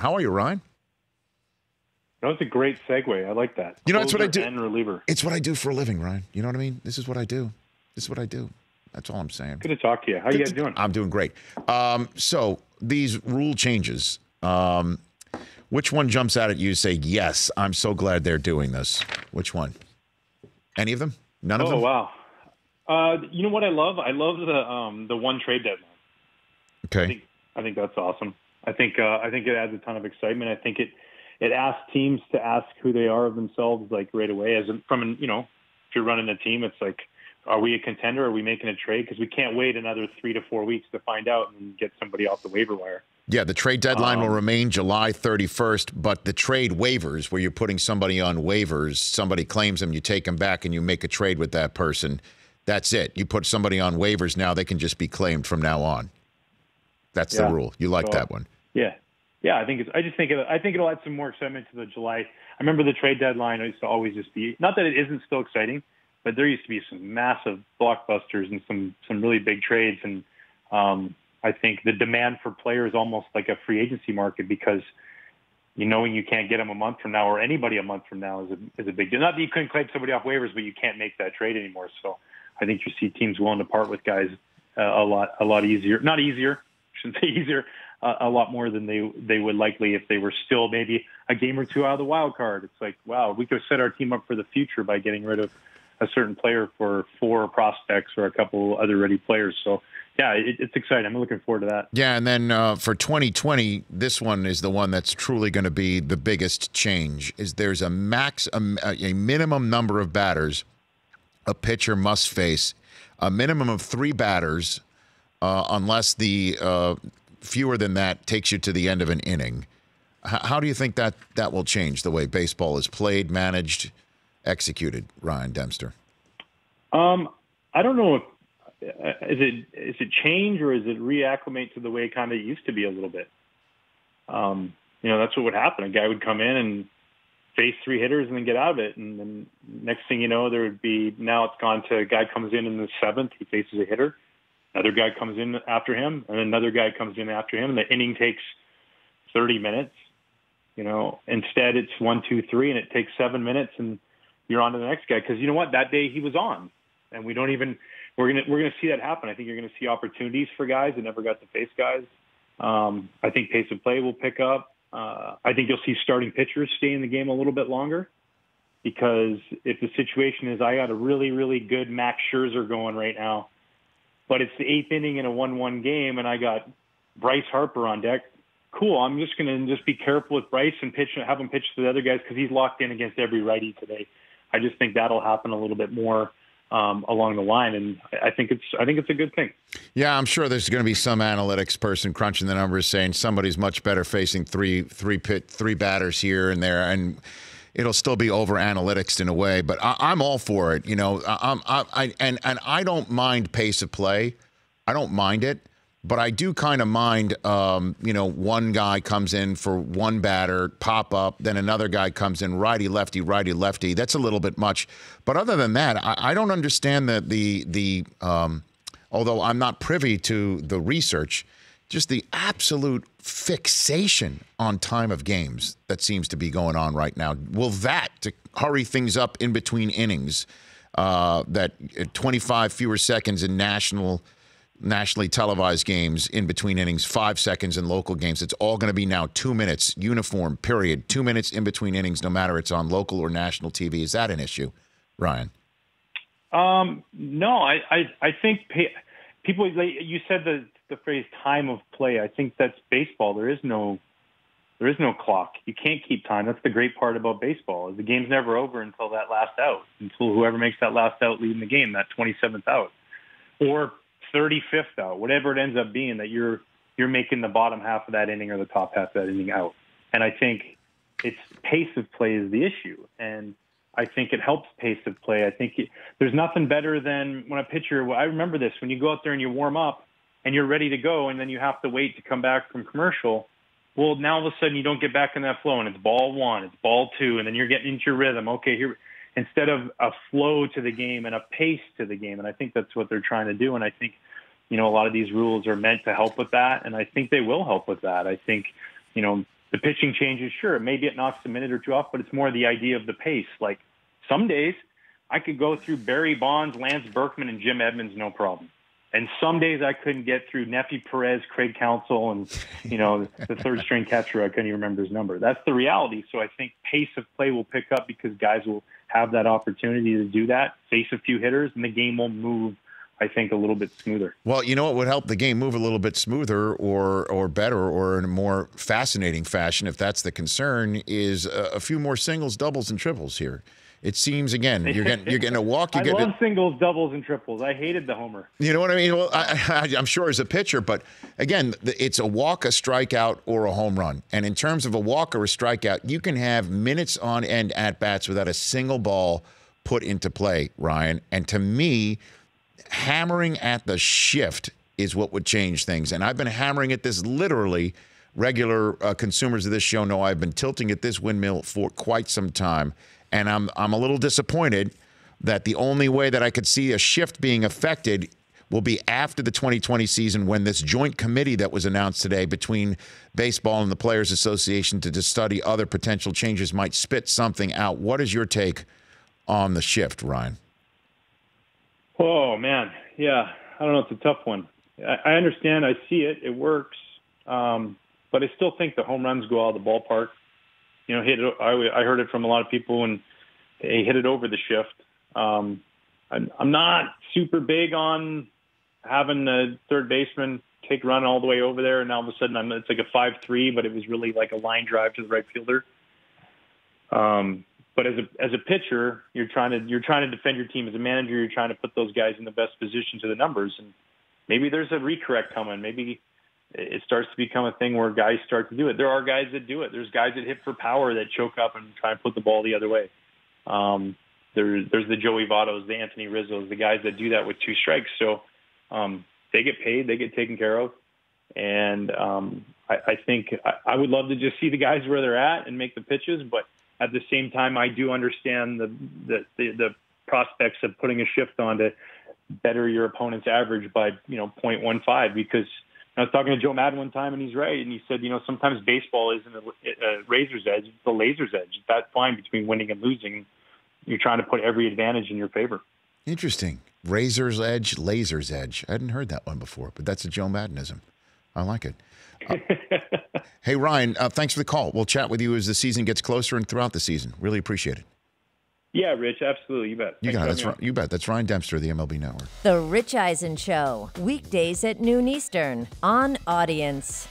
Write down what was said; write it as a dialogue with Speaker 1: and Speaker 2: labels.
Speaker 1: How are you, Ryan?
Speaker 2: That was a great segue. I like that.
Speaker 1: You know, that's what I do.
Speaker 2: And reliever.
Speaker 1: It's what I do for a living, Ryan. You know what I mean? This is what I do. This is what I do. That's all I'm saying.
Speaker 2: Good to talk to you. How you guys doing?
Speaker 1: I'm doing great. So these rule changes, which one jumps out at you? Say, yes, I'm so glad they're doing this. Which one? Any of them? None of them?
Speaker 2: Oh, wow. You know what I love? I love the one trade deadline.
Speaker 1: Okay.
Speaker 2: I think that's awesome. I think it adds a ton of excitement. I think it asks teams to ask who they are of themselves, like right away. If you're running a team, it's like, are we a contender? Are we making a trade? Because we can't wait another 3 to 4 weeks to find out and get somebody off the waiver wire.
Speaker 1: Yeah, the trade deadline will remain July 31st, but the trade waivers, where you're putting somebody on waivers, somebody claims them, you take them back, and you make a trade with that person. That's it. You put somebody on waivers now, they can just be claimed from now on. That's the rule. You like that one?
Speaker 2: Yeah. Yeah, I think it'll add some more excitement to the July. I remember the trade deadline used to always just be, not that it isn't still exciting, but there used to be some massive blockbusters and some really big trades. And I think the demand for players almost like a free agency market, because knowing you can't get them a month from now or anybody a month from now is a big deal. Not that you couldn't claim somebody off waivers, but you can't make that trade anymore. So I think you see teams willing to part with guys a lot easier. Not easier, I shouldn't say easier. A lot more than they would likely if they were still maybe a game or two out of the wild card. It's like, wow, we could set our team up for the future by getting rid of a certain player for 4 prospects or a couple other ready players. So, yeah, it's exciting. I'm looking forward to that.
Speaker 1: Yeah, and then for 2020, this one is the one that's truly going to be the biggest change. Is there's a minimum number of batters a pitcher must face, a minimum of 3 batters, unless the fewer than that takes you to the end of an inning. How do you think that will change the way baseball is played, managed, executed, Ryan Dempster?
Speaker 2: I don't know if is it change or is it reacclimate to the way kind of used to be a little bit. That's what would happen. A guy would come in and face 3 hitters and then get out of it, and then next thing you know, there would be, now it's gone to a guy comes in the 7th, he faces a hitter. Another guy comes in after him, and another guy comes in after him, and the inning takes 30 minutes. Instead it's 1, 2, 3, and it takes 7 minutes, and you're on to the next guy. Because you know what? That day he was on, and we're gonna see that happen. I think you're gonna see opportunities for guys that never got to face guys. I think pace of play will pick up. I think you'll see starting pitchers stay in the game a little bit longer, because if the situation is I got a really, really good Max Scherzer going right now, but it's the 8th inning in a 1-1 game, and I got Bryce Harper on deck. Cool. I'm just going to be careful with Bryce and have him pitch to the other guys because he's locked in against every righty today. I just think that'll happen a little bit more along the line, and I think it's a good thing.
Speaker 1: Yeah, I'm sure there's going to be some analytics person crunching the numbers saying somebody's much better facing three batters here and there, and it'll still be over analytics in a way, but I'm all for it. I don't mind pace of play. I don't mind it, but I do kind of mind, one guy comes in for one batter, pop up, then another guy comes in righty, lefty, righty, lefty. That's a little bit much. But other than that, I don't understand the although I'm not privy to the research, just the absolute fixation on time of games that seems to be going on right now. Will that, to hurry things up in between innings, that 25 fewer seconds in nationally televised games in between innings, 5 seconds in local games, it's all going to be now 2 minutes, uniform, period. 2 minutes in between innings, no matter it's on local or national TV. Is that an issue, Ryan?
Speaker 2: No, I think people, you said the phrase time of play. I think that's baseball. There is no clock. You can't keep time. That's the great part about baseball. The game's never over until that last out, until whoever makes that last out leading the game, that 27th out, or 35th out, whatever it ends up being, that you're making the bottom half of that inning or the top half of that inning out. And I think it's pace of play is the issue. And I think it helps pace of play. I think there's nothing better than when a pitcher, I remember this, when you go out there and you warm up and you're ready to go, and then you have to wait to come back from commercial. Well, now all of a sudden you don't get back in that flow, and it's ball 1, it's ball 2, and then you're getting into your rhythm. Okay, here, instead of a flow to the game and a pace to the game. And I think that's what they're trying to do. And I think, a lot of these rules are meant to help with that. And I think they will help with that. I think, the pitching changes, sure, maybe it knocks a minute or two off, but it's more the idea of the pace. Like some days I could go through Barry Bonds, Lance Berkman, and Jim Edmonds, no problem. And some days I couldn't get through Nefi Perez, Craig Counsell, and, the third string catcher. I couldn't even remember his number. That's the reality. So I think pace of play will pick up because guys will have that opportunity to do that, face a few hitters, and the game will move, I think, a little bit smoother.
Speaker 1: Well, you know what would help the game move a little bit smoother or better or in a more fascinating fashion, if that's the concern, is a few more singles, doubles, and triples here. It seems, again, you're getting a walk.
Speaker 2: I love singles, doubles, and triples. I hated the homer.
Speaker 1: You know what I mean? Well, I'm sure as a pitcher, but again, it's a walk, a strikeout, or a home run. And in terms of a walk or a strikeout, you can have minutes on end at bats without a single ball put into play, Ryan. And to me, hammering at the shift is what would change things. And I've been hammering at this literally. Regular consumers of this show know I've been tilting at this windmill for quite some time. And I'm a little disappointed that the only way that I could see a shift being affected will be after the 2020 season, when this joint committee that was announced today between baseball and the Players Association to study other potential changes might spit something out. What is your take on the shift, Ryan?
Speaker 2: Oh, man. Yeah, I don't know. It's a tough one. I understand. I see it. It works. But I still think the home runs go out of the ballpark. I heard it from a lot of people, and they hit it over the shift. I'm not super big on having the third baseman take a run all the way over there, and all of a sudden it's like a 5-3, but it was really like a line drive to the right fielder. But as a pitcher, you're trying to defend your team. As a manager, you're trying to put those guys in the best position to the numbers, and maybe there's a recorrect coming. Maybe it starts to become a thing where guys start to do it. There are guys that do it. There's guys that hit for power that choke up and try and put the ball the other way. There's the Joey Vottos, the Anthony Rizzos, the guys that do that with two strikes. So they get paid, they get taken care of. And I think I would love to just see the guys where they're at and make the pitches. But at the same time, I do understand the prospects of putting a shift on to better your opponent's average by 0.15, because I was talking to Joe Madden one time, and he's right. And he said, sometimes baseball isn't a razor's edge; it's a laser's edge. It's that fine between winning and losing. You're trying to put every advantage in your favor.
Speaker 1: Interesting. Razor's edge, laser's edge. I hadn't heard that one before, but that's a Joe Maddenism. I like it. Hey, Ryan, thanks for the call. We'll chat with you as the season gets closer and throughout the season. Really appreciate it.
Speaker 2: Yeah, Rich, absolutely. You bet.
Speaker 1: You bet. That's Ryan Dempster of the MLB Network.
Speaker 3: The Rich Eisen Show, weekdays at noon Eastern on Audience.